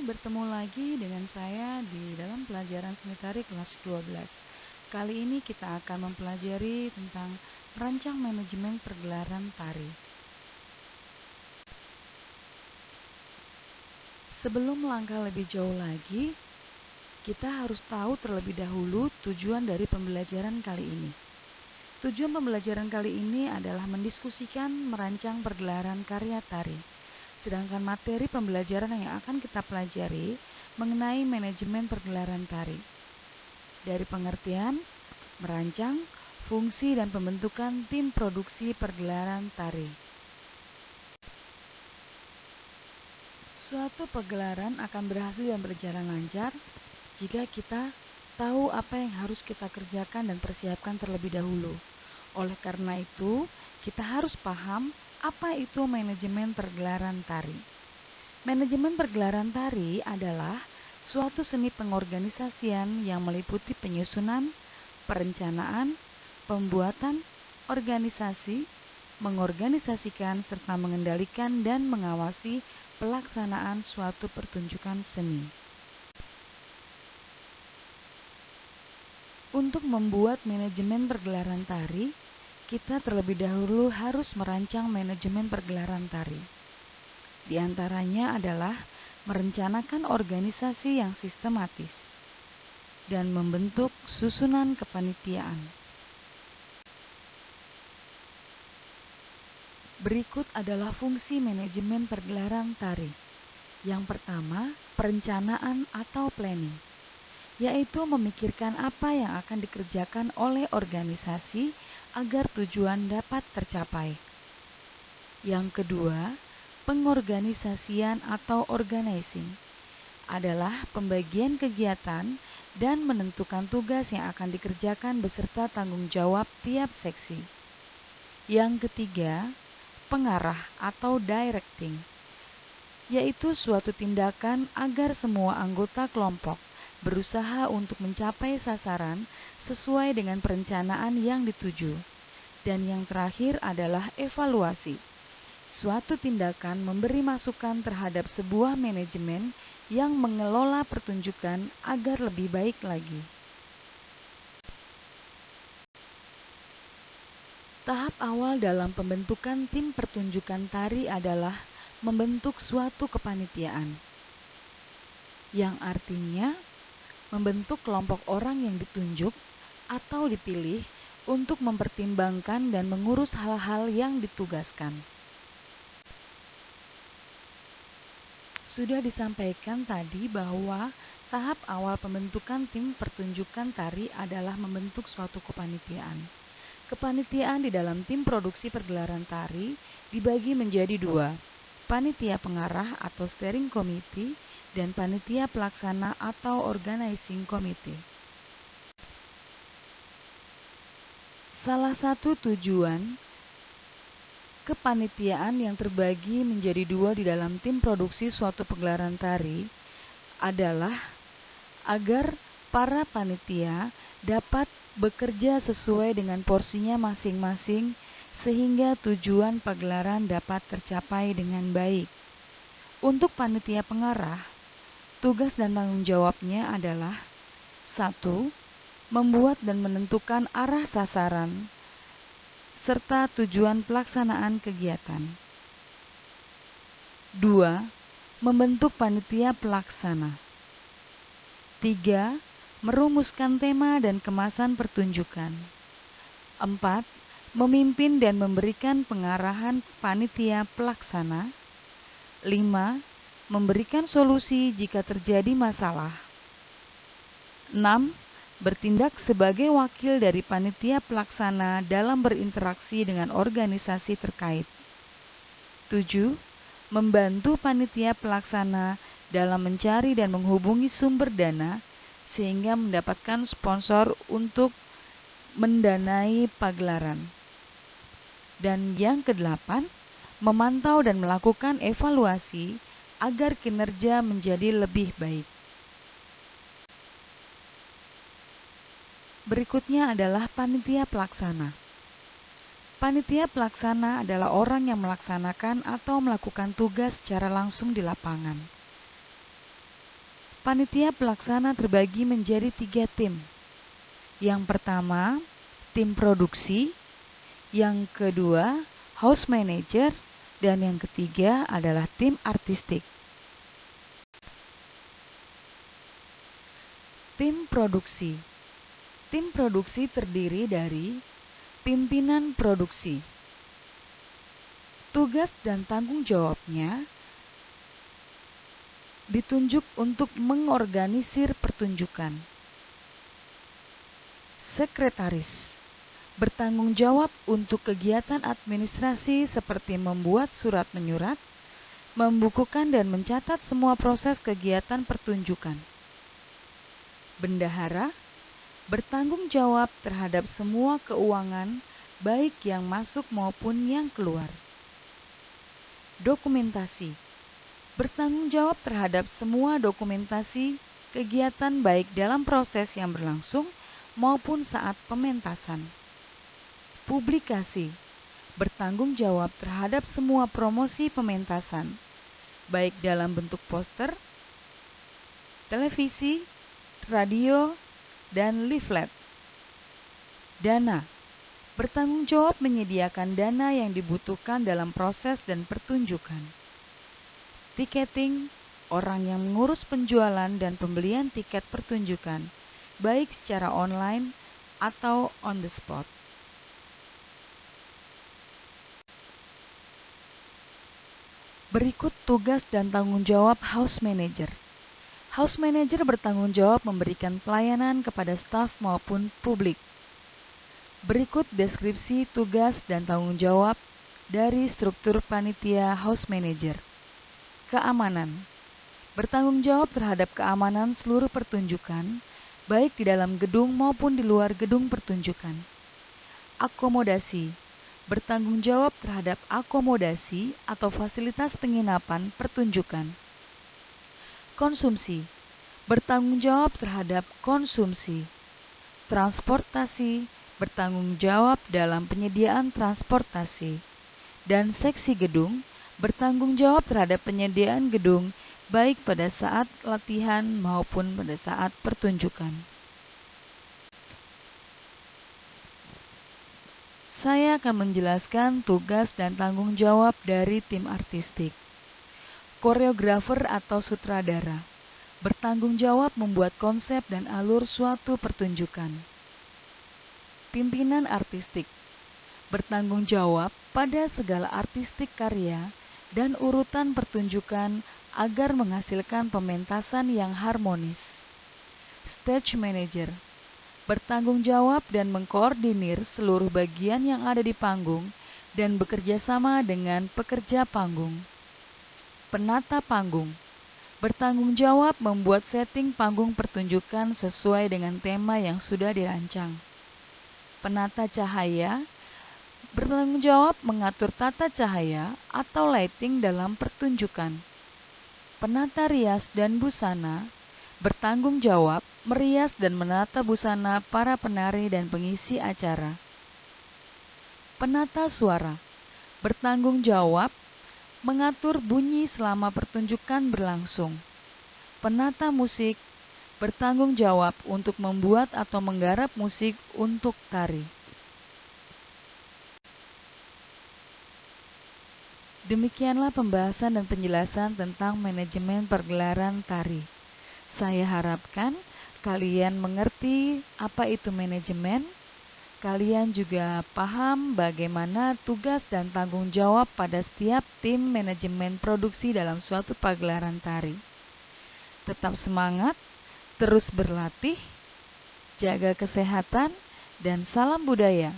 bertemu lagi dengan saya di dalam pelajaran seni tari kelas 12. Kali ini kita akan mempelajari tentang merancang manajemen pergelaran tari. Sebelum melangkah lebih jauh lagi, kita harus tahu terlebih dahulu tujuan dari pembelajaran kali ini. Tujuan pembelajaran kali ini adalah mendiskusikan merancang pergelaran karya tari. Sedangkan materi pembelajaran yang akan kita pelajari mengenai manajemen pergelaran tari. Dari pengertian, merancang, fungsi dan pembentukan tim produksi pergelaran tari. Suatu pergelaran akan berhasil dan berjalan lancar jika kita tahu apa yang harus kita kerjakan dan persiapkan terlebih dahulu. Oleh karena itu, kita harus paham apa itu manajemen pergelaran tari. Manajemen pergelaran tari adalah suatu seni pengorganisasian yang meliputi penyusunan, perencanaan, pembuatan, organisasi, mengorganisasikan serta mengendalikan dan mengawasi pelaksanaan suatu pertunjukan seni. Untuk membuat manajemen pergelaran tari, kita terlebih dahulu harus merancang manajemen pergelaran tari. Di antaranya adalah merencanakan organisasi yang sistematis dan membentuk susunan kepanitiaan. Berikut adalah fungsi manajemen pergelaran tari. Yang pertama, perencanaan atau planning, yaitu memikirkan apa yang akan dikerjakan oleh organisasi agar tujuan dapat tercapai. Yang kedua, pengorganisasian atau organizing adalah pembagian kegiatan dan menentukan tugas yang akan dikerjakan beserta tanggung jawab tiap seksi. Yang ketiga, pengarah atau directing, yaitu suatu tindakan agar semua anggota kelompok berusaha untuk mencapai sasaran sesuai dengan perencanaan yang dituju. Dan yang terakhir adalah evaluasi, suatu tindakan memberi masukan terhadap sebuah manajemen yang mengelola pertunjukan agar lebih baik lagi. Tahap awal dalam pembentukan tim pertunjukan tari adalah membentuk suatu kepanitiaan, yang artinya membentuk kelompok orang yang ditunjuk atau dipilih untuk mempertimbangkan dan mengurus hal-hal yang ditugaskan. Sudah disampaikan tadi bahwa tahap awal pembentukan tim pertunjukan tari adalah membentuk suatu kepanitiaan. Kepanitiaan di dalam tim produksi pergelaran tari dibagi menjadi dua, panitia pengarah atau steering committee dan panitia pelaksana atau organizing committee. Salah satu tujuan kepanitiaan yang terbagi menjadi dua di dalam tim produksi suatu pergelaran tari adalah agar para panitia dapat bekerja sesuai dengan porsinya masing-masing sehingga tujuan pagelaran dapat tercapai dengan baik. Untuk panitia pengarah, tugas dan tanggung jawabnya adalah 1. Membuat dan menentukan arah sasaran serta tujuan pelaksanaan kegiatan. 2. Membentuk panitia pelaksana. 3. Merumuskan tema dan kemasan pertunjukan. 4. Memimpin dan memberikan pengarahan panitia pelaksana. 5. Memberikan solusi jika terjadi masalah. 6. Bertindak sebagai wakil dari panitia pelaksana dalam berinteraksi dengan organisasi terkait. 7. Membantu panitia pelaksana dalam mencari dan menghubungi sumber dana sehingga mendapatkan sponsor untuk mendanai pagelaran. Dan yang ke-8, memantau dan melakukan evaluasi agar kinerja menjadi lebih baik. Berikutnya adalah panitia pelaksana. Panitia pelaksana adalah orang yang melaksanakan atau melakukan tugas secara langsung di lapangan. Panitia pelaksana terbagi menjadi 3 tim. Yang pertama, tim produksi, yang kedua, house manager, dan yang ketiga adalah tim artistik. Tim produksi. Tim produksi terdiri dari pimpinan produksi. Tugas dan tanggung jawabnya ditunjuk untuk mengorganisir pertunjukan. Sekretaris bertanggung jawab untuk kegiatan administrasi seperti membuat surat menyurat, membukukan dan mencatat semua proses kegiatan pertunjukan. Bendahara bertanggung jawab terhadap semua keuangan, baik yang masuk maupun yang keluar. Dokumentasi bertanggung jawab terhadap semua dokumentasi kegiatan baik dalam proses yang berlangsung maupun saat pementasan. Publikasi bertanggung jawab terhadap semua promosi pementasan, baik dalam bentuk poster, televisi, radio, dan leaflet. Dana bertanggung jawab menyediakan dana yang dibutuhkan dalam proses dan pertunjukan. Tiketing, orang yang mengurus penjualan dan pembelian tiket pertunjukan, baik secara online atau on the spot. Berikut tugas dan tanggung jawab house manager. House manager bertanggung jawab memberikan pelayanan kepada staf maupun publik. Berikut deskripsi tugas dan tanggung jawab dari struktur panitia house manager. Keamanan bertanggung jawab terhadap keamanan seluruh pertunjukan, baik di dalam gedung maupun di luar gedung pertunjukan. Akomodasi bertanggung jawab terhadap akomodasi atau fasilitas penginapan pertunjukan. Konsumsi bertanggung jawab terhadap konsumsi. Transportasi bertanggung jawab dalam penyediaan transportasi. Dan seksi gedung bertanggung jawab terhadap penyediaan gedung baik pada saat latihan maupun pada saat pertunjukan. Saya akan menjelaskan tugas dan tanggung jawab dari tim artistik. Koreografer atau sutradara bertanggung jawab membuat konsep dan alur suatu pertunjukan. Pimpinan artistik bertanggung jawab pada segala artistik karya dan urutan pertunjukan agar menghasilkan pementasan yang harmonis. Stage manager bertanggung jawab dan mengkoordinir seluruh bagian yang ada di panggung dan bekerja sama dengan pekerja panggung. Penata panggung bertanggung jawab membuat setting panggung pertunjukan sesuai dengan tema yang sudah dirancang. Penata cahaya bertanggung jawab mengatur tata cahaya atau lighting dalam pertunjukan. Penata rias dan busana bertanggung jawab merias dan menata busana para penari dan pengisi acara. Penata suara bertanggung jawab mengatur bunyi selama pertunjukan berlangsung. Penata musik bertanggung jawab untuk membuat atau menggarap musik untuk tari. Demikianlah pembahasan dan penjelasan tentang manajemen pergelaran tari. Saya harapkan kalian mengerti apa itu manajemen. Kalian juga paham bagaimana tugas dan tanggung jawab pada setiap tim manajemen produksi dalam suatu pagelaran tari. Tetap semangat, terus berlatih, jaga kesehatan, dan salam budaya.